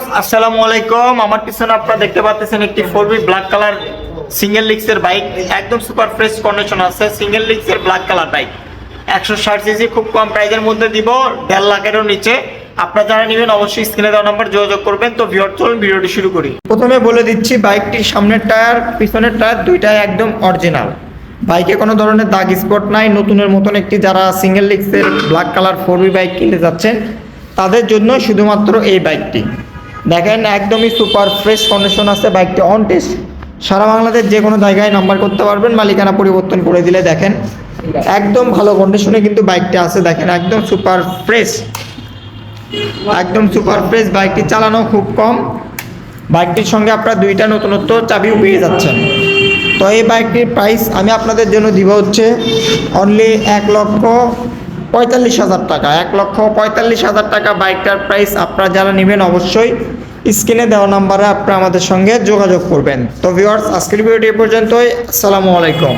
Viewers আসসালামু আলাইকুম। আমার পিছনে আপনারা দেখতে পাচ্ছেন একটি 4V ব্ল্যাক কালার সিঙ্গেল লিক্সের বাইক, একদম সুপার ফ্রেশ কন্ডিশন আছে। সিঙ্গেল লিক্সের ব্ল্যাক কালার বাইক 160 সিসি, খুব কম প্রাইসের মধ্যে দিব, 1.5 লাখেরও নিচে। আপনারা যারা নেবেন অবশ্যই স্ক্রিনে দেওয়া নাম্বার যোগাযোগ করবেন। তো ভিউয়ার চলুন ভিডিওটি শুরু করি। প্রথমে বলে দিচ্ছি বাইকটির সামনের টায়ার পিছনের টায়ার দুইটাই একদম অরিজিনাল। বাইকে কোনো ধরনের দাগ স্পট নাই, নতুনের মতন একটি যারা সিঙ্গেল লিক্সের ব্ল্যাক কালার 4V বাইক কিনতে যাচ্ছেন তাদের জন্য শুধুমাত্র এই বাইকটি। দেখেন একদমই সুপার ফ্রেশ কন্ডিশন আছে বাইকটি, অন টেস্ট সারা বাংলাদেশ যে কোনো জায়গায় নাম্বার করতে পারবেন, মালিকানা পরিবর্তন করে দিলে। দেখেন একদম ভালো কন্ডিশনে কিন্তু বাইকটি আছে, দেখেন একদম সুপার ফ্রেশ, একদম সুপার ফ্রেশ। বাইকটি চালানো খুব কম, বাইকটির সঙ্গে আপনারা দুইটা নতুনত্ব চাবিও পেয়ে যাচ্ছেন। তো এই বাইকটির প্রাইস আমি আপনাদের জন্য দিব হচ্ছে অনলি 1,45,000 টাকা। 1,45,000 টাকা বাইকটার প্রাইস। আপনারা যারা নেবেন অবশ্যই স্ক্রিনে দেওয়া নাম্বারে আপনারা আমাদের সঙ্গে যোগাযোগ করবেন। তো ভিউয়ার্স আজকের ভিডিওটি এ পর্যন্তই। আসসালামু আলাইকুম।